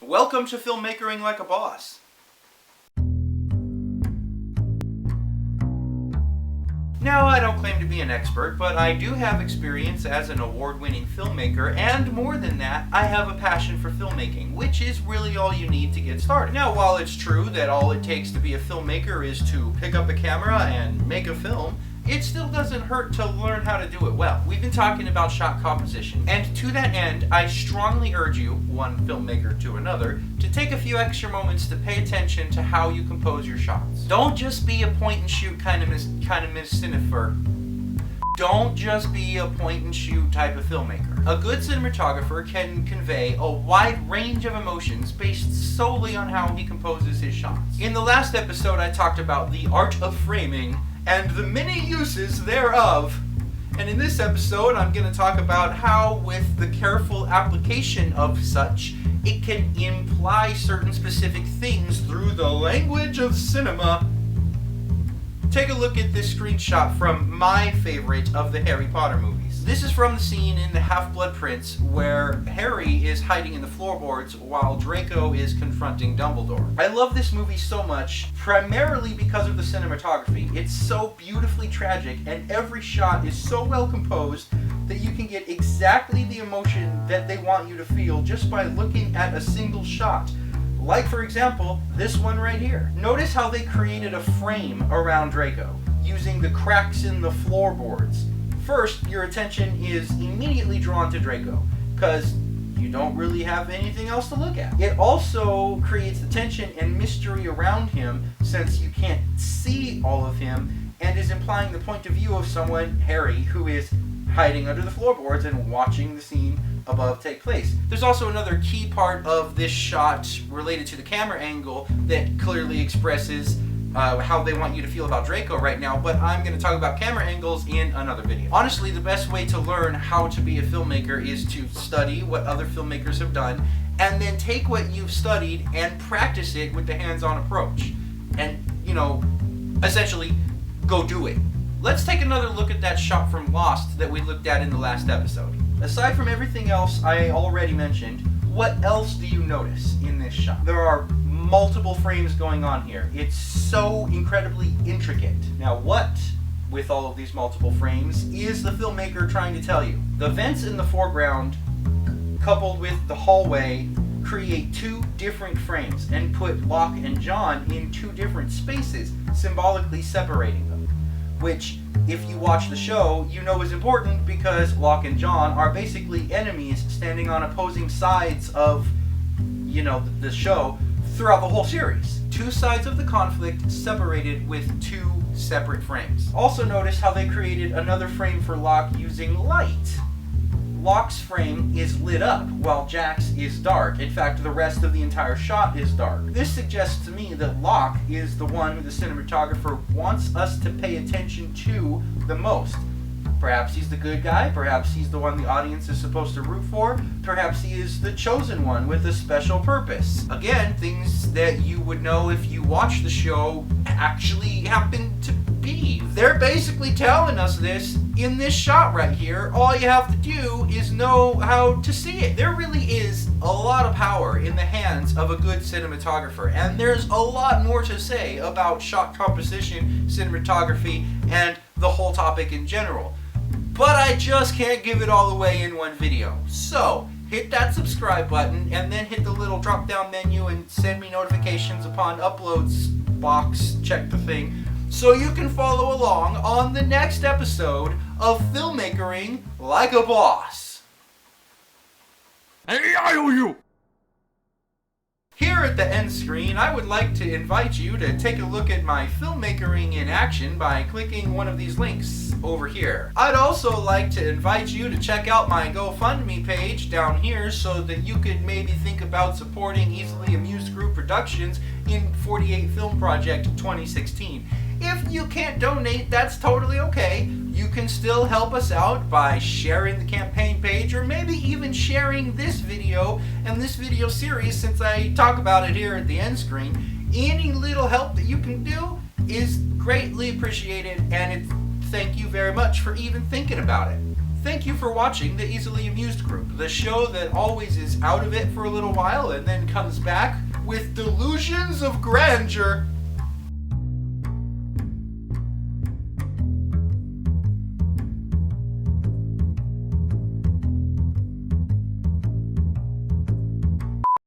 Welcome to Filmmakering Like a Boss. Now, I don't claim to be an expert, but I do have experience as an award-winning filmmaker, and more than that, I have a passion for filmmaking, which is really all you need to get started. Now, while it's true that all it takes to be a filmmaker is to pick up a camera and make a film, it still doesn't hurt to learn how to do it well. We've been talking about shot composition, and to that end, I strongly urge you, one filmmaker to another, to take a few extra moments to pay attention to how you compose your shots. Don't just be a point-and-shoot kind of cinematographer. Don't just be a point-and-shoot type of filmmaker. A good cinematographer can convey a wide range of emotions based solely on how he composes his shots. In the last episode, I talked about the art of framing and the many uses thereof. And in this episode, I'm going to talk about how, with the careful application of such, it can imply certain specific things through the language of cinema. Take a look at this screenshot from my favorite of the Harry Potter movies. This is from the scene in The Half-Blood Prince where Harry is hiding in the floorboards while Draco is confronting Dumbledore. I love this movie so much, primarily because of the cinematography. It's so beautifully tragic, and every shot is so well composed that you can get exactly the emotion that they want you to feel just by looking at a single shot. Like, for example, this one right here. Notice how they created a frame around Draco, using the cracks in the floorboards. First, your attention is immediately drawn to Draco, because you don't really have anything else to look at. It also creates the tension and mystery around him, since you can't see all of him, and is implying the point of view of someone, Harry, who is hiding under the floorboards and watching the scene above take place. There's also another key part of this shot related to the camera angle that clearly expresses how they want you to feel about Draco right now, but I'm going to talk about camera angles in another video. Honestly, the best way to learn how to be a filmmaker is to study what other filmmakers have done, and then take what you've studied and practice it with the hands-on approach. And, essentially, go do it. Let's take another look at that shot from Lost that we looked at in the last episode. Aside from everything else I already mentioned, what else do you notice in this shot? There are multiple frames going on here. It's so incredibly intricate. Now, what, with all of these multiple frames, is the filmmaker trying to tell you? The vents in the foreground, coupled with the hallway, create two different frames and put Locke and John in two different spaces, symbolically separating them. Which, if you watch the show, you know is important because Locke and John are basically enemies standing on opposing sides of, the show throughout the whole series. Two sides of the conflict separated with two separate frames. Also notice how they created another frame for Locke using light. Locke's frame is lit up while Jack's is dark. In fact, the rest of the entire shot is dark. This suggests to me that Locke is the one who the cinematographer wants us to pay attention to the most. Perhaps he's the good guy, perhaps he's the one the audience is supposed to root for, perhaps he is the chosen one with a special purpose. Again, things that you would know if you watch the show actually happen to be. They're basically telling us this in this shot right here. All you have to do is know how to see it. There really is a lot of power in the hands of a good cinematographer, and there's a lot more to say about shot composition, cinematography, and the whole topic in general. But I just can't give it all away in one video. So, hit that subscribe button and then hit the little drop down menu and send me notifications upon uploads box, check the thing, so you can follow along on the next episode of Filmmakering Like a Boss. Here at the end screen, I would like to invite you to take a look at my filmmakering in action by clicking one of these links over here. I'd also like to invite you to check out my GoFundMe page down here so that you could maybe think about supporting Easily Amused Group Productions in 48 Film Project 2016. If you can't donate, that's totally okay. You can still help us out by sharing the campaign page, or maybe even sharing this video and this video series, since I talk about it here at the end screen. Any little help that you can do is greatly appreciated, and thank you very much for even thinking about it. Thank you for watching The Easily Amused Group, the show that always is out of it for a little while and then comes back with delusions of grandeur.